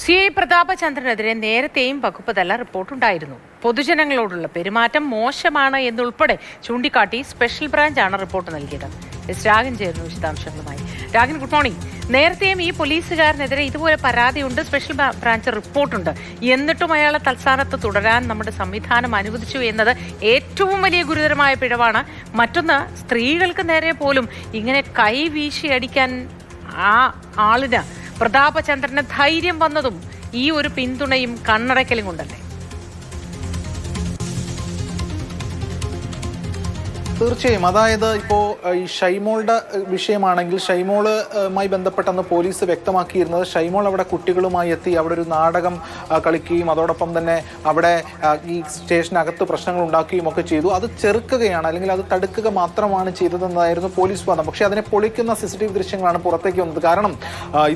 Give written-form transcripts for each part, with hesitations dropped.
CI പ്രതാപചന്ദ്രനെതിരെ നേരത്തെയും വകുപ്പ് തല റിപ്പോർട്ടുണ്ടായിരുന്നു. പൊതുജനങ്ങളോടുള്ള പെരുമാറ്റം മോശമാണ് എന്നുൾപ്പെടെ ചൂണ്ടിക്കാട്ടി സ്പെഷ്യൽ ബ്രാഞ്ചാണ് റിപ്പോർട്ട് നൽകിയത്. രാഗൻ ചേർന്നു വിശദാംശങ്ങളുമായി. Ragan, good morning. നേരത്തെയും ഈ പോലീസുകാരനെതിരെ ഇതുപോലെ പരാതിയുണ്ട്, സ്പെഷ്യൽ ബ്രാഞ്ച് റിപ്പോർട്ടുണ്ട്. എന്നിട്ടും അയാളെ തൽസ്ഥാനത്ത് തുടരാൻ നമ്മുടെ സംവിധാനം അനുവദിച്ചു എന്നത് ഏറ്റവും വലിയ ഗുരുതരമായ പിഴവാണ്. മറ്റൊന്ന്, സ്ത്രീകൾക്ക് നേരെ പോലും ഇങ്ങനെ കൈ വീശി അടിക്കാൻ ആ ആളിന് പ്രതാപചന്ദ്രന് ധൈര്യം വന്നതും ഈ ഒരു പിന്തുണയും കണ്ണടയ്ക്കലും കൊണ്ടല്ലേ? തീർച്ചയായും. അതായത് ഇപ്പോൾ ഈ ഷൈമോളുടെ വിഷയമാണെങ്കിൽ ഷൈമോളുമായി ബന്ധപ്പെട്ടെന്ന് പോലീസ് വ്യക്തമാക്കിയിരുന്നത് ഷൈമോൾ അവിടെ കുട്ടികളുമായി എത്തി അവിടെ ഒരു നാടകം കളിക്കുകയും അതോടൊപ്പം തന്നെ അവിടെ ഈ സ്റ്റേഷനകത്ത് പ്രശ്നങ്ങൾ ഉണ്ടാക്കുകയും ഒക്കെ ചെയ്തു. അത് ചെറുക്കുകയാണ്, അല്ലെങ്കിൽ അത് തടുക്കുക മാത്രമാണ് ചെയ്തതെന്നായിരുന്നു പോലീസ് വാദം. പക്ഷേ അതിനെ പൊളിക്കുന്ന CCTV ദൃശ്യങ്ങളാണ് പുറത്തേക്ക് വന്നത്. കാരണം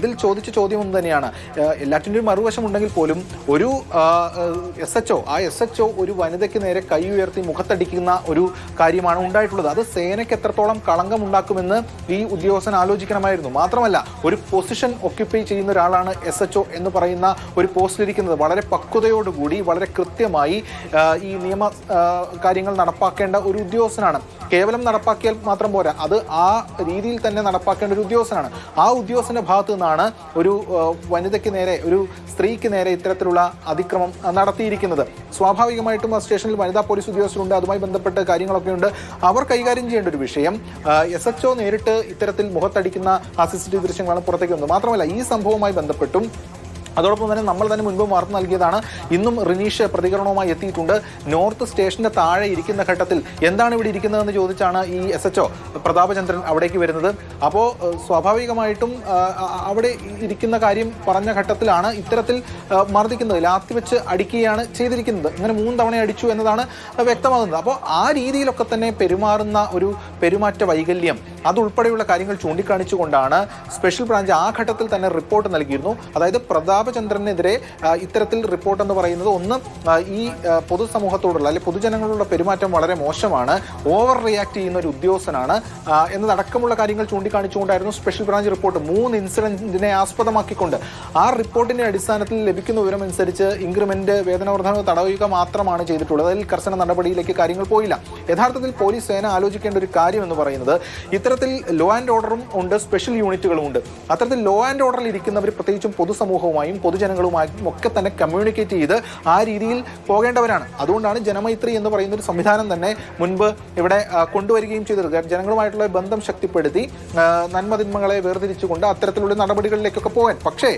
ഇതിൽ ചോദിച്ച ചോദ്യം ഒന്ന് തന്നെയാണ്. എല്ലാറ്റിൻ്റെയും മറുവശം ഉണ്ടെങ്കിൽ പോലും ഒരു SHO ഒരു വനിതയ്ക്ക് നേരെ കൈ ഉയർത്തി മുഖത്തടിക്കുന്ന ഒരു കാര്യമാണ് ഉണ്ടായിട്ടുള്ളത്. അത് സേനയ്ക്ക് എത്രത്തോളം കളങ്കം ഉണ്ടാക്കുമെന്ന് ഈ ഉദ്യോഗസ്ഥൻ ആലോചിക്കണമായിരുന്നു. മാത്രമല്ല, ഒരു പൊസിഷൻ ഒക്യുപ്പൈ ചെയ്യുന്ന ഒരാളാണ് SHO എന്ന് പറയുന്ന ഒരു പോസ്റ്റിലിരിക്കുന്നത്. വളരെ പക്വതയോടുകൂടി വളരെ കൃത്യമായി ഈ നിയമ കാര്യങ്ങൾ നടപ്പാക്കേണ്ട ഒരു ഉദ്യോഗസ്ഥനാണ്. കേവലം നടപ്പാക്കിയാൽ മാത്രം പോരാ, അത് ആ രീതിയിൽ തന്നെ നടപ്പാക്കേണ്ട ഒരു ഉദ്യോഗസ്ഥനാണ്. ആ ഉദ്യോഗസ്ഥന്റെ ഭാഗത്തു നിന്നാണ് ഒരു വനിതയ്ക്ക് നേരെ, ഒരു സ്ത്രീക്ക് നേരെ ഇത്തരത്തിലുള്ള അതിക്രമം നടത്തിയിരിക്കുന്നത്. സ്വാഭാവികമായിട്ടും ആ സ്റ്റേഷനിൽ വനിതാ പോലീസ് ഉദ്യോഗസ്ഥരുണ്ട്, അതുമായി ബന്ധപ്പെട്ട കാര്യങ്ങളൊക്കെ ഉണ്ട്. അവർ കൈകാര്യം ചെയ്യേണ്ട ഒരു വിഷയം. SHO നേരിട്ട് ഇത്തരത്തിൽ മുഖത്തടിക്കുന്ന ആ CCTV ദൃശ്യങ്ങളാണ് പുറത്തേക്ക് വന്നത്. മാത്രമല്ല, ഈ സംഭവവുമായി ബന്ധപ്പെട്ടും അതോടൊപ്പം തന്നെ നമ്മൾ തന്നെ മുൻപ് വാർത്ത നൽകിയതാണ്. ഇന്നും റിനീഷ് പ്രതികരണവുമായി എത്തിയിട്ടുണ്ട്. നോർത്ത് സ്റ്റേഷന്റെ താഴെ ഇരിക്കുന്ന ഘട്ടത്തിൽ എന്താണ് ഇവിടെ ഇരിക്കുന്നതെന്ന് ചോദിച്ചാണ് ഈ SHO പ്രതാപചന്ദ്രൻ അവിടേക്ക് വരുന്നത്. അപ്പോൾ സ്വാഭാവികമായിട്ടും അവിടെ ഇരിക്കുന്ന കാര്യം പറഞ്ഞ ഘട്ടത്തിലാണ് ഇത്തരത്തിൽ മർദ്ദിക്കുന്നത്. ലാത്തി വെച്ച് അടിക്കുകയാണ് ചെയ്തിരിക്കുന്നത്. ഇങ്ങനെ 3 തവണ അടിച്ചു എന്നതാണ് വ്യക്തമാകുന്നത്. അപ്പോൾ ആ രീതിയിലൊക്കെ തന്നെ പെരുമാറുന്ന ഒരു പെരുമാറ്റ വൈകല്യം, അതുൾപ്പെടെയുള്ള കാര്യങ്ങൾ ചൂണ്ടിക്കാണിച്ചുകൊണ്ടാണ് സ്പെഷ്യൽ ബ്രാഞ്ച് ആ ഘട്ടത്തിൽ തന്നെ റിപ്പോർട്ട് നൽകിയിരുന്നു. അതായത് പ്രതാപചന്ദ്രനെതിരെ ഇത്തരത്തിൽ റിപ്പോർട്ട് എന്ന് പറയുന്നത്, ഒന്ന്, ഈ പൊതുസമൂഹത്തോടുള്ള അല്ലെങ്കിൽ പൊതുജനങ്ങളോടുള്ള പെരുമാറ്റം വളരെ മോശമാണ്, ഓവർ റിയാക്ട് ചെയ്യുന്ന ഒരു ഉദ്യോഗസ്ഥനാണ് എന്നതടക്കമുള്ള കാര്യങ്ങൾ ചൂണ്ടിക്കാണിച്ചുകൊണ്ടായിരുന്നു സ്പെഷ്യൽ ബ്രാഞ്ച് റിപ്പോർട്ട്. 3 ഇൻസിഡന്റിനെ ആസ്പദമാക്കിക്കൊണ്ട് ആ റിപ്പോർട്ടിന്റെ അടിസ്ഥാനത്തിൽ ലഭിക്കുന്ന വിവരമനുസരിച്ച് ഇൻക്രിമെന്റ്, വേതനവർദ്ധനവ് തടയുക മാത്രമാണ് ചെയ്തിട്ടുള്ളത്. അതിൽ കർശന നടപടിയിലേക്ക് കാര്യങ്ങൾ പോയില്ല. യഥാർത്ഥത്തിൽ പോലീസ് സേന ആലോചിക്കേണ്ട ഒരു കാര്യം എന്ന് പറയുന്നത്, ഇത്തരത്തിൽ ലോ ആൻഡ് ഓർഡറും ഉണ്ട്, സ്പെഷ്യൽ യൂണിറ്റുകളും ഉണ്ട്. അത്തരത്തിൽ ലോ ആൻഡ് ഓർഡറിൽ ഇരിക്കുന്നവർ പ്രത്യേകിച്ചും പൊതുസമൂഹവുമായും പൊതുജനങ്ങളുമായും ഒക്കെ തന്നെ കമ്മ്യൂണിക്കേറ്റ് ചെയ്ത് ആ രീതിയിൽ പോകേണ്ടവരാണ്. അതുകൊണ്ടാണ് ജനമൈത്രി എന്ന് പറയുന്ന ഒരു സംവിധാനം തന്നെ മുൻപ് ഇവിടെ കൊണ്ടുവരികയും ചെയ്തത്. ജനങ്ങളുമായിട്ടുള്ള ബന്ധം ശക്തിപ്പെടുത്തി നന്മതിന്മകളെ വേർതിരിച്ചുകൊണ്ട് അത്തരത്തിലുള്ള നടപടികളിലേക്കൊക്കെ പോകാൻ. പക്ഷേ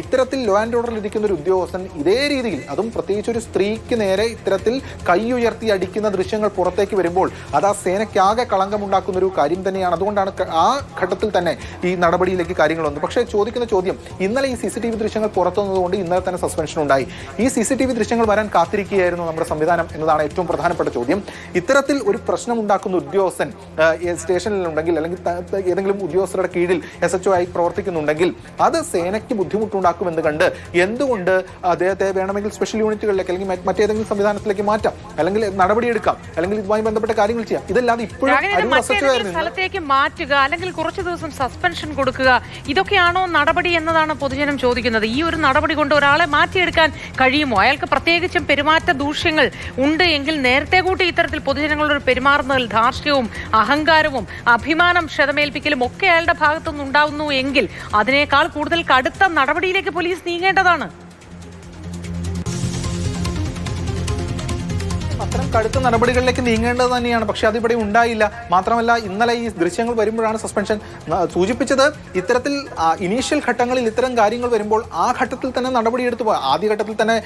ഇത്തരത്തിൽ ലോ ആൻഡ് ഓർഡറിൽ ഇരിക്കുന്ന ഒരു ഉദ്യോഗസ്ഥൻ ഇതേ രീതിയിൽ, അതും പ്രത്യേകിച്ച് ഒരു സ്ത്രീക്ക് നേരെ ഇത്തരത്തിൽ കൈ ഉയർത്തി അടിക്കുന്ന ദൃശ്യങ്ങൾ പുറത്തേക്ക് വരുമ്പോൾ അത് ആ സേനയ്ക്കാകെ കളങ്കമുണ്ടാക്കുന്ന ഒരു കാര്യം തന്നെയാണ്. അതുകൊണ്ടാണ് ആ ഘട്ടത്തിൽ തന്നെ ഈ നടപടിയിലേക്ക് കാര്യങ്ങൾ വന്നത്. പക്ഷേ ചോദിക്കുന്ന ചോദ്യം, ഇന്നലെ ഈ CCTV ദൃശ്യങ്ങൾ പുറത്തുവന്നതുകൊണ്ട് ഇന്നലെ തന്നെ സസ്പെൻഷൻ ഉണ്ടായി. ഈ CCTV ദൃശ്യങ്ങൾ വരാൻ കാത്തിരിക്കുകയായിരുന്നു നമ്മുടെ സംവിധാനം എന്നതാണ് ഏറ്റവും പ്രധാനപ്പെട്ട ചോദ്യം. ഇത്തരത്തിൽ ഒരു പ്രശ്നം ഉണ്ടാക്കുന്ന ഉദ്യോഗസ്ഥൻ സ്റ്റേഷനിലുണ്ടെങ്കിൽ, അല്ലെങ്കിൽ ഏതെങ്കിലും ഉദ്യോഗസ്ഥരുടെ കീഴിൽ SHO ആയി പ്രവർത്തിക്കുന്നുണ്ടെങ്കിൽ അത് സേനയ്ക്ക് ബുദ്ധിമുട്ടുണ്ടാക്കുമെന്ന് കണ്ട് എന്തുകൊണ്ട് അദ്ദേഹത്തെ വേണമെങ്കിൽ സ്പെഷ്യൽ യൂണിറ്റുകളിലേക്ക് അല്ലെങ്കിൽ മറ്റേതെങ്കിലും സംവിധാനത്തിലേക്ക് മാറ്റാം, അല്ലെങ്കിൽ നടപടിയെടുക്കാം, അല്ലെങ്കിൽ ഇതുമായി ബന്ധപ്പെട്ട കാര്യങ്ങൾ ചെയ്യാം. ഇതല്ലാതെ ഇപ്പോഴും സ്ഥലത്തേക്ക് മാറ്റുക, അല്ലെങ്കിൽ കുറച്ചു ദിവസം സസ്പെൻഷൻ കൊടുക്കുക, ഇതൊക്കെയാണോ നടപടി എന്നതാണ് പൊതുജനം ചോദിക്കുന്നത്. ഈ ഒരു നടപടി കൊണ്ട് ഒരാളെ മാറ്റിയെടുക്കാൻ കഴിയുമോ? അയാൾക്ക് പ്രത്യേകിച്ചും പെരുമാറ്റ ദൂഷ്യങ്ങൾ ഉണ്ട് എങ്കിൽ നേരത്തെ കൂട്ടി ഇത്തരത്തിൽ പൊതുജനങ്ങളോട് പെരുമാറുന്നതിൽ ധാർഷ്ട്യവും അഹങ്കാരവും അഭിമാനം ക്ഷതമേൽപ്പിക്കലും ഒക്കെ അയാളുടെ ഭാഗത്തുനിന്ന് ഉണ്ടാവുന്നു എങ്കിൽ അതിനേക്കാൾ കൂടുതൽ കടുത്ത നടപടിയിലേക്ക് പോലീസ് നീങ്ങേണ്ടതാണ്. അത്തരം കടുത്ത നടപടികളിലേക്ക് നീങ്ങേണ്ടത് തന്നെയാണ്. പക്ഷെ അതിവിടെ ഉണ്ടായില്ല. മാത്രമല്ല, ഇന്നലെ ഈ ദൃശ്യങ്ങൾ വരുമ്പോഴാണ് സസ്പെൻഷൻ സൂചിപ്പിച്ചത്. ഇത്തരത്തിൽ ഇനീഷ്യൽ ഘട്ടങ്ങളിൽ ഇത്തരം കാര്യങ്ങൾ വരുമ്പോൾ ആ ഘട്ടത്തിൽ തന്നെ നടപടിയെടുത്തു പോകാം. ആദ്യഘട്ടത്തിൽ തന്നെ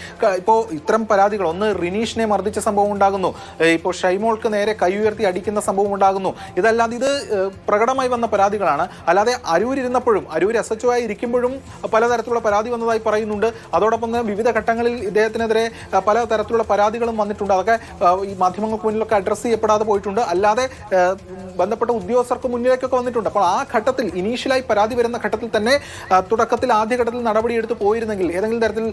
ഇപ്പോൾ ഇത്തരം പരാതികൾ, ഒന്ന് റിനീഷിനെ മർദ്ദിച്ച സംഭവം ഉണ്ടാകുന്നു, ഇപ്പോൾ ഷൈമോൾക്ക് നേരെ കൈ ഉയർത്തി അടിക്കുന്ന സംഭവം ഉണ്ടാകുന്നു. ഇതല്ലാതെ ഇത് പ്രകടമായി വന്ന പരാതികളാണ്. അല്ലാതെ അരൂരിരുന്നപ്പോഴും, അരൂർ SHO ആയി ഇരിക്കുമ്പോഴും പലതരത്തിലുള്ള പരാതി വന്നതായി പറയുന്നുണ്ട്. അതോടൊപ്പം തന്നെ വിവിധ ഘട്ടങ്ങളിൽ ഇദ്ദേഹത്തിനെതിരെ പലതരത്തിലുള്ള പരാതികളും വന്നിട്ടുണ്ട്. അതൊക്കെ ഈ മാധ്യമങ്ങൾക്ക് മുന്നിലൊക്കെ അഡ്രസ്സ് ചെയ്യപ്പെടാതെ പോയിട്ടുണ്ട്. അല്ലാതെ ബന്ധപ്പെട്ട ഉദ്യോഗസ്ഥർക്ക് മുന്നിലേക്കൊക്കെ വന്നിട്ടുണ്ട്. അപ്പോൾ ആ ഘട്ടത്തിൽ ഇനീഷ്യലായി പരാതി വരുന്ന ഘട്ടത്തിൽ തന്നെ തുടക്കത്തിൽ ആദ്യഘട്ടത്തിൽ നടപടിയെടുത്ത് പോയിരുന്നെങ്കിൽ ഏതെങ്കിലും തരത്തിൽ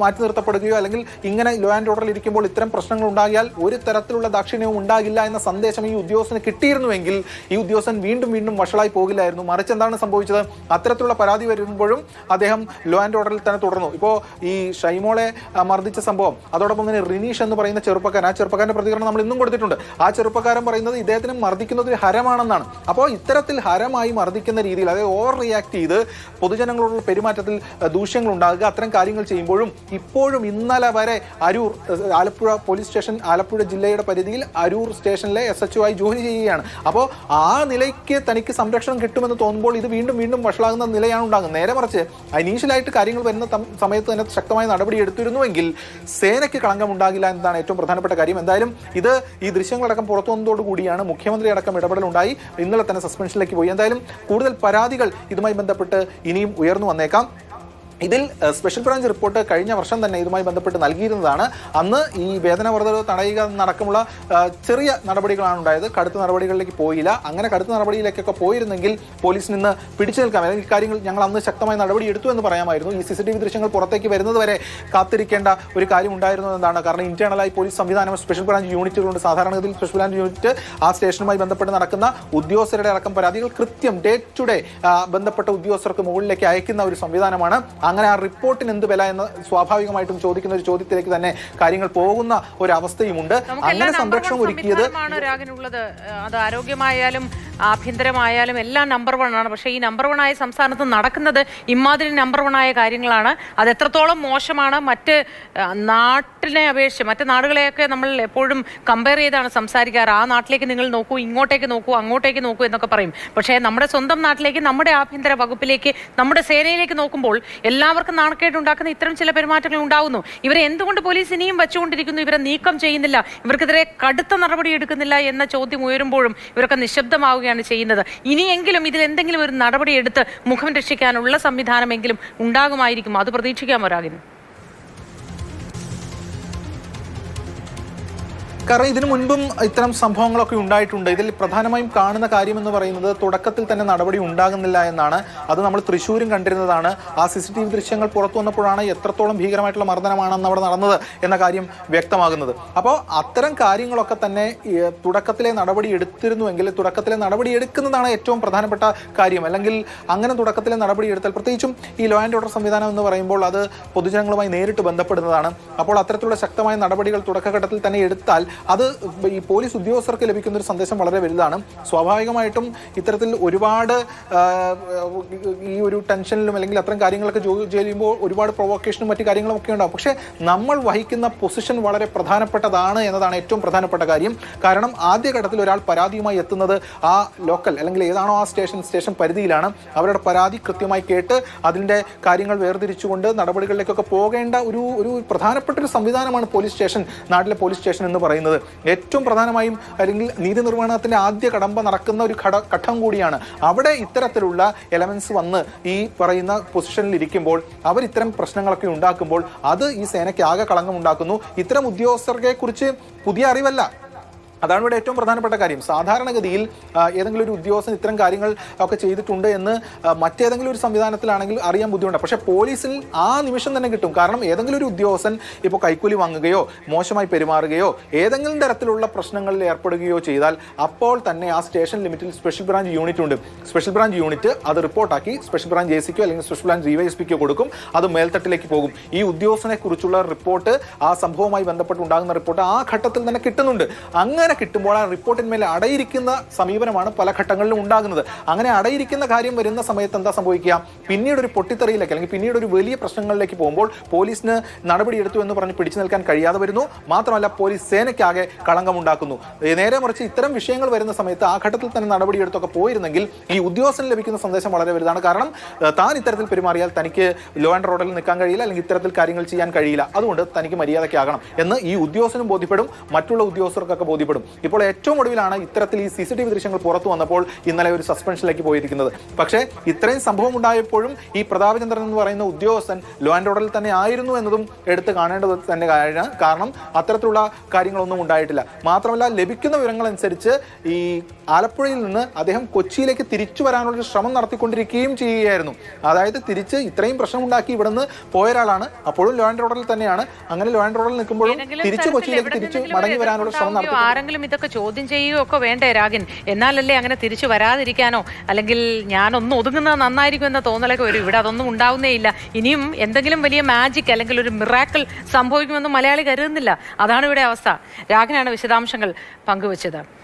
മാറ്റി നിർത്തപ്പെടുകയോ അല്ലെങ്കിൽ ഇങ്ങനെ ലോ ആൻഡ് ഓർഡറിൽ ഇരിക്കുമ്പോൾ ഇത്തരം പ്രശ്നങ്ങൾ ഉണ്ടാകിയാൽ ഒരു തരത്തിലുള്ള ദാക്ഷിണ്യവും ഉണ്ടാകില്ല എന്ന സന്ദേശം ഈ ഉദ്യോഗസ്ഥന് കിട്ടിയിരുന്നുവെങ്കിൽ ഈ ഉദ്യോഗസ്ഥൻ വീണ്ടും വീണ്ടും വഷളായി പോകില്ലായിരുന്നു. മറിച്ച് എന്താണ് സംഭവിച്ചത്? അത്തരത്തിലുള്ള പരാതി വരുമ്പോഴും അദ്ദേഹം ലോ ആൻഡ് ഓർഡറിൽ തന്നെ തുടർന്നു. ഇപ്പോൾ ഈ ഷൈമോളെ മർദ്ദിച്ച സംഭവം, അതോടൊപ്പം തന്നെ റിനീഷ് എന്ന് പറയുന്ന ചെറുപ്പക്കാരൻ, ആ ചെറുപ്പക്കാരന്റെ പ്രതികരണം നമ്മൾ ഇന്നും കൊടുത്തിട്ടുണ്ട്. ആ ചെറുപ്പക്കാരൻ പറയുന്നത് ഇദ്ദേഹത്തിന് മർദ്ദിക്കുന്നത് ഒരു ഹരമാണെന്നാണ്. അപ്പോൾ ഇത്തരത്തിൽ ഹരമായി മർദ്ദിക്കുന്ന രീതിയിൽ, അതായത് ഓവർ റിയാക്ട് ചെയ്ത് പൊതുജനങ്ങളോടുള്ള പെരുമാറ്റത്തിൽ ദൂഷ്യങ്ങൾ ഉണ്ടാകുക, അത്തരം കാര്യങ്ങൾ ചെയ്യുമ്പോഴും ഇപ്പോഴും ഇന്നലെ വരെ അരൂർ ആലപ്പുഴ പോലീസ് സ്റ്റേഷൻ, ആലപ്പുഴ ജില്ലയുടെ പരിധിയിൽ അരൂർ സ്റ്റേഷനിലെ SHO ആയി ജോലി ചെയ്യുകയാണ്. അപ്പോൾ ആ നിലയ്ക്ക് തനിക്ക് സംരക്ഷണം കിട്ടുമെന്ന് തോന്നുമ്പോൾ ഇത് വീണ്ടും വീണ്ടും വഷളാകുന്ന നിലയാണ് ഉണ്ടാകുന്നത്. നേരെ മറിച്ച് ഇനീഷ്യലായിട്ട് കാര്യങ്ങൾ വരുന്ന സമയത്ത് തന്നെ ശക്തമായ നടപടി എടുത്തിരുന്നുവെങ്കിൽ സേനയ്ക്ക് കളങ്കം ഉണ്ടാകില്ല എന്നതാണ് ഏറ്റവും പ്രധാനപ്പെട്ട കാര്യം. എന്തായാലും ഇത് ഈ ദൃശ്യങ്ങളടക്കം പുറത്തു വന്നതോടുകൂടിയാണ് മുഖ്യമന്ത്രി അടക്കം ഇടപെടലുണ്ടായി ഇന്നലെ തന്നെ സസ്പെൻഷനിലേക്ക് പോയി. എന്തായാലും കൂടുതൽ പരാതികൾ ഇതുമായി ബന്ധപ്പെട്ട് ഇനിയും ഉയർന്നു വന്നേക്കാം. ഇതിൽ സ്പെഷ്യൽ ബ്രാഞ്ച് റിപ്പോർട്ട് കഴിഞ്ഞ വർഷം തന്നെ ഇതുമായി ബന്ധപ്പെട്ട് നൽകിയിരുന്നതാണ്. അന്ന് ഈ വേതന വർധനവ് തടയുക എന്നടക്കമുള്ള ചെറിയ നടപടികളാണ് ഉണ്ടായത്. കടുത്ത നടപടികളിലേക്ക് പോയില്ല. അങ്ങനെ കടുത്ത നടപടിയിലേക്കൊക്കെ പോയിരുന്നെങ്കിൽ പോലീസിന് നിന്ന് പിടിച്ചു നിൽക്കാം. അല്ലെങ്കിൽ ഇക്കാര്യങ്ങൾ ഞങ്ങൾ അന്ന് ശക്തമായ നടപടി എടുത്തു എന്ന് പറയാമായിരുന്നു. ഈ CCTV ദൃശ്യങ്ങൾ പുറത്തേക്ക് വരുന്നത് വരെ കാത്തിരിക്കേണ്ട ഒരു കാര്യം ഉണ്ടായിരുന്നു എന്നതാണ്. കാരണം ഇന്റേണലായി പോലീസ് സംവിധാനം, സ്പെഷ്യൽ ബ്രാഞ്ച് യൂണിറ്റുകളുണ്ട്. സാധാരണഗതിയിൽ സ്പെഷ്യൽ ബ്രാഞ്ച് യൂണിറ്റ് ആ സ്റ്റേഷനുമായി ബന്ധപ്പെട്ട് നടക്കുന്ന ഉദ്യോഗസ്ഥരുടെ അടക്കം പരാതികൾ കൃത്യം ഡേ ടു ഡേ ബന്ധപ്പെട്ട ഉദ്യോഗസ്ഥർക്ക് മുകളിലേക്ക് അയക്കുന്ന ഒരു സംവിധാനമാണ്. അങ്ങനെ ആ റിപ്പോർട്ടിന് എന്ത് വില എന്ന് സ്വാഭാവികമായിട്ടും ചോദിക്കുന്ന ഒരു ചോദ്യത്തിലേക്ക് തന്നെ കാര്യങ്ങൾ പോകുന്ന ഒരു അവസ്ഥയുമുണ്ട്. അങ്ങനെ സംരക്ഷണം ഒരുക്കിയത് അത് ആരോഗ്യമായാലും ആഭ്യന്തരമായാലും എല്ലാം നമ്പർ 1 ആണ്. പക്ഷേ ഈ നമ്പർ 1 ആയ സംസ്ഥാനത്ത് നടക്കുന്നത് ഇമാതിരി നമ്പർ 1 ആയ കാര്യങ്ങളാണ്. അത് എത്രത്തോളം മോശമാണ്, മറ്റ് നാട്ടിനെ അപേക്ഷിച്ച് മറ്റ് നാടുകളെയൊക്കെ നമ്മൾ എപ്പോഴും കമ്പയർ ചെയ്താണ് സംസാരിക്കാറ്. ആ നാട്ടിലേക്ക് നിങ്ങൾ നോക്കൂ, ഇങ്ങോട്ടേക്ക് നോക്കൂ, അങ്ങോട്ടേക്ക് നോക്കൂ എന്നൊക്കെ പറയും. പക്ഷേ നമ്മുടെ സ്വന്തം നാട്ടിലേക്ക്, നമ്മുടെ ആഭ്യന്തര വകുപ്പിലേക്ക്, നമ്മുടെ സേനയിലേക്ക് നോക്കുമ്പോൾ എല്ലാവർക്കും നാണക്കേടുണ്ടാക്കുന്ന ഇത്തരം ചില പെരുമാറ്റങ്ങൾ ഉണ്ടാകുന്നു. ഇവരെ എന്തുകൊണ്ട് പോലീസ് ഇനിയും വെച്ചുകൊണ്ടിരിക്കുന്നു, ഇവരെ നീക്കം ചെയ്യുന്നില്ല, ഇവർക്കെതിരെ കടുത്ത നടപടി എടുക്കുന്നില്ല എന്ന ചോദ്യം ഉയരുമ്പോഴും ഇവരൊക്കെ നിശബ്ദമാവുകയാണ് ചെയ്യുന്നത്. ഇനിയെങ്കിലും ഇതിൽ എന്തെങ്കിലും ഒരു നടപടി എടുത്ത് മുഖം രക്ഷിക്കാനുള്ള സംവിധാനമെങ്കിലും ഉണ്ടാകുമായിരിക്കും. അത് പ്രതീക്ഷിക്കാമോ രാഗിന്? കാരണം ഇതിനു മുൻപും ഇത്തരം സംഭവങ്ങളൊക്കെ ഉണ്ടായിട്ടുണ്ട്. ഇതിൽ പ്രധാനമായും കാണുന്ന കാര്യം എന്ന് പറയുന്നത് തുടക്കത്തിൽ തന്നെ നടപടി ഉണ്ടാകുന്നില്ല എന്നാണ്. അത് നമ്മൾ തൃശ്ശൂരും കണ്ടിരുന്നതാണ്. ആ CCTV ദൃശ്യങ്ങൾ പുറത്തു വന്നപ്പോഴാണ് എത്രത്തോളം ഭീകരമായിട്ടുള്ള മർദ്ദനമാണെന്ന് അവിടെ നടന്നത് എന്ന കാര്യം വ്യക്തമാകുന്നത്. അപ്പോൾ അത്തരം കാര്യങ്ങളൊക്കെ തന്നെ തുടക്കത്തിലെ നടപടി എടുത്തിരുന്നുവെങ്കിൽ, തുടക്കത്തിലെ നടപടി എടുക്കുന്നതാണ് ഏറ്റവും പ്രധാനപ്പെട്ട കാര്യം. അല്ലെങ്കിൽ അങ്ങനെ തുടക്കത്തിലെ നടപടി എടുത്താൽ, പ്രത്യേകിച്ചും ഈ ലോ ആൻഡ് ഓർഡർ സംവിധാനം എന്ന് പറയുമ്പോൾ അത് പൊതുജനങ്ങളുമായി നേരിട്ട് ബന്ധപ്പെടുന്നതാണ്. അപ്പോൾ അത്തരത്തിലുള്ള ശക്തമായ നടപടികൾ തുടക്കഘട്ടത്തിൽ തന്നെ എടുത്താൽ അത് ഈ പോലീസ് ഉദ്യോഗസ്ഥർക്ക് ലഭിക്കുന്ന ഒരു സന്ദേശം വളരെ വലുതാണ്. സ്വാഭാവികമായിട്ടും ഇത്തരത്തിൽ ഒരുപാട് ഈ ഒരു ടെൻഷനിലും അല്ലെങ്കിൽ അത്തരം കാര്യങ്ങളൊക്കെ ജോലി ചെയ്യുമ്പോൾ ഒരുപാട് പ്രൊവോക്കേഷനും മറ്റു കാര്യങ്ങളും ഒക്കെ ഉണ്ടാകും. പക്ഷേ നമ്മൾ വഹിക്കുന്ന പൊസിഷൻ വളരെ പ്രധാനപ്പെട്ടതാണ് എന്നതാണ് ഏറ്റവും പ്രധാനപ്പെട്ട കാര്യം. കാരണം ആദ്യഘട്ടത്തിൽ ഒരാൾ പരാതിയുമായി എത്തുന്നത് ആ ലോക്കൽ അല്ലെങ്കിൽ ഏതാണോ ആ സ്റ്റേഷൻ പരിധിയിലാണ്. അവരുടെ പരാതി കൃത്യമായി കേട്ട് അതിൻ്റെ കാര്യങ്ങൾ വേർതിരിച്ചുകൊണ്ട് നടപടികളിലേക്കൊക്കെ പോകേണ്ട ഒരു പ്രധാനപ്പെട്ട ഒരു സംവിധാനമാണ് പോലീസ് സ്റ്റേഷൻ, നാട്ടിലെ പോലീസ് സ്റ്റേഷൻ എന്ന് പറയുന്നത്. ഏറ്റവും പ്രധാനമായും അല്ലെങ്കിൽ നീതി നിർവഹണത്തിന്റെ ആദ്യ കടമ്പ നടക്കുന്ന ഒരു ഘട്ടം കൂടിയാണ്. അവിടെ ഇത്തരത്തിലുള്ള എലമെന്റ്സ് വന്ന് ഈ പറയുന്ന പൊസിഷനിൽ ഇരിക്കുമ്പോൾ അവർ ഇത്തരം പ്രശ്നങ്ങളൊക്കെ ഉണ്ടാക്കുമ്പോൾ അത് ഈ സേനയ്ക്ക് ആകെ കളങ്കം ഉണ്ടാക്കുന്നു. ഇത്തരം ഉദ്യോഗസ്ഥരെ കുറിച്ച് പുതിയ അറിവല്ല. അതാണ് ഇവിടെ ഏറ്റവും പ്രധാനപ്പെട്ട കാര്യം. സാധാരണഗതിയിൽ ഏതെങ്കിലും ഒരു ഉദ്യോഗസ്ഥൻ ഇത്തരം കാര്യങ്ങൾ ഒക്കെ ചെയ്തിട്ടുണ്ട് എന്ന് മറ്റേതെങ്കിലും ഒരു സംവിധാനത്തിലാണെങ്കിൽ അറിയാൻ ബുദ്ധിമുട്ടാണ്. പക്ഷേ പോലീസിൽ ആ നിമിഷം തന്നെ കിട്ടും. കാരണം ഏതെങ്കിലും ഒരു ഉദ്യോഗസ്ഥൻ ഇപ്പോൾ കൈക്കൂലി വാങ്ങുകയോ മോശമായി പെരുമാറുകയോ ഏതെങ്കിലും തരത്തിലുള്ള പ്രശ്നങ്ങളിൽ ഏർപ്പെടുകയോ ചെയ്താൽ അപ്പോൾ തന്നെ ആ സ്റ്റേഷൻ ലിമിറ്റിൽ സ്പെഷ്യൽ ബ്രാഞ്ച് യൂണിറ്റ് ഉണ്ട്. സ്പെഷ്യൽ ബ്രാഞ്ച് യൂണിറ്റ് അത് റിപ്പോർട്ടാക്കി സ്പെഷ്യൽ ബ്രാഞ്ച് ACക്കോ അല്ലെങ്കിൽ സ്പെഷ്യൽ ബ്രാഞ്ച് DYSPക്കോ കൊടുക്കും. അത് മേൽത്തട്ടിലേക്ക് പോകും. ഈ ഉദ്യോഗസ്ഥനെ കുറിച്ചുള്ള റിപ്പോർട്ട്, ആ സംഭവവുമായി ബന്ധപ്പെട്ടുണ്ടാകുന്ന റിപ്പോർട്ട് ആ ഘട്ടത്തിൽ തന്നെ കിട്ടുന്നുണ്ട്. അങ്ങനെ കിട്ടുമ്പോൾ ആ റിപ്പോർട്ടിന്മേൽ അടയിരിക്കുന്ന സമീപനമാണ് പല ഘട്ടങ്ങളിലും ഉണ്ടാകുന്നത്. അങ്ങനെ അടയിരിക്കുന്ന കാര്യം വരുന്ന സമയത്ത് എന്താ സംഭവിക്കുക? പിന്നീട് ഒരു പൊട്ടിത്തെറിയിലേക്ക് അല്ലെങ്കിൽ പിന്നീട് ഒരു വലിയ പ്രശ്നങ്ങളിലേക്ക് പോകുമ്പോൾ പോലീസിന് നടപടിയെടുത്തു എന്ന് പറഞ്ഞ് പിടിച്ചു നിൽക്കാൻ കഴിയാതെ വരുന്നു. മാത്രമല്ല പോലീസ് സേനയ്ക്കാകെ കളങ്കമുണ്ടാക്കുന്നു. നേരെ മറിച്ച് ഇത്തരം വിഷയങ്ങൾ വരുന്ന സമയത്ത് ആ ഘട്ടത്തിൽ തന്നെ നടപടിയെടുത്തൊക്കെ പോയിരുന്നെങ്കിൽ ഈ ഉദ്യോഗസ്ഥന് ലഭിക്കുന്ന സന്ദേശം വളരെ വലുതാണ്. കാരണം താൻ ഇത്തരത്തിൽ പെരുമാറിയാൽ തനിക്ക് ലോ ആൻഡ് ഓർഡറിൽ നിൽക്കാൻ കഴിയില്ല, അല്ലെങ്കിൽ ഇത്തരത്തിൽ കാര്യങ്ങൾ ചെയ്യാൻ കഴിയില്ല, അതുകൊണ്ട് തനിക്ക് മര്യാദയ്ക്കാകണം എന്ന് ഈ ഉദ്യോഗസ്ഥനും ബോധ്യപ്പെടും, മറ്റുള്ള ഉദ്യോഗസ്ഥർക്കൊക്കെ ബോധ്യപ്പെടും. വിടും. ഇപ്പോൾ ഏറ്റവും ഒടുവിലാണ് ഇത്തരത്തിൽ ഈ CCTV ദൃശ്യങ്ങൾ പുറത്തു വന്നപ്പോൾ ഇന്നലെ ഒരു സസ്പെൻഷനിലേക്ക് പോയിരിക്കുന്നത്. പക്ഷേ ഇത്രയും സംഭവം ഉണ്ടായപ്പോഴും ഈ പ്രതാപചന്ദ്രൻ എന്ന് പറയുന്ന ഉദ്യോഗസ്ഥൻ ലോ ആൻഡ് ഓർഡറിൽ തന്നെ ആയിരുന്നു എന്നതും എടുത്ത് കാണേണ്ടത് തന്നെ കാരണം അത്തരത്തിലുള്ള കാര്യങ്ങളൊന്നും ഉണ്ടായിട്ടില്ല. മാത്രമല്ല, ലഭിക്കുന്ന വിവരങ്ങൾ അനുസരിച്ച് ഈ ആലപ്പുഴയിൽ നിന്ന് അദ്ദേഹം കൊച്ചിയിലേക്ക് തിരിച്ചു വരാനുള്ള ശ്രമം നടത്തിക്കൊണ്ടിരിക്കുകയും ചെയ്യുകയായിരുന്നു. അതായത് തിരിച്ച് ഇത്രയും പ്രശ്നമുണ്ടാക്കി ഇവിടുന്ന് പോയ ഒരാളാണ്, അപ്പോഴും ലോ ആൻഡ് ഓർഡറിൽ തന്നെയാണ്. അങ്ങനെ ലോ ആൻഡ് ഓർഡറിൽ നിൽക്കുമ്പോഴും തിരിച്ചു കൊച്ചിയിലേക്ക് തിരിച്ചു മടങ്ങി വരാനുള്ള ശ്രമം നടത്തി. ആരെങ്കിലും ഇതൊക്കെ ചോദ്യം ചെയ്യുകയോ ഒക്കെ വേണ്ടേ രാഗിൻ? എന്നാലല്ലേ അങ്ങനെ തിരിച്ചു വരാതിരിക്കാനോ അല്ലെങ്കിൽ ഞാനൊന്ന് ഒതുങ്ങുന്നത് നന്നായിരിക്കും എന്ന തോന്നലൊക്കെ വരും. ഇവിടെ അതൊന്നും ഉണ്ടാവുന്നേ ഇല്ല. ഇനിയും എന്തെങ്കിലും വലിയ മാജിക് അല്ലെങ്കിൽ ഒരു മിറാക്കിൾ സംഭവിക്കുമെന്ന് മലയാളി കരുതുന്നില്ല. അതാണ് ഇവിടെ അവസ്ഥ. രാഗിനാണ് വിശദാംശങ്ങൾ പങ്കുവച്ചത്.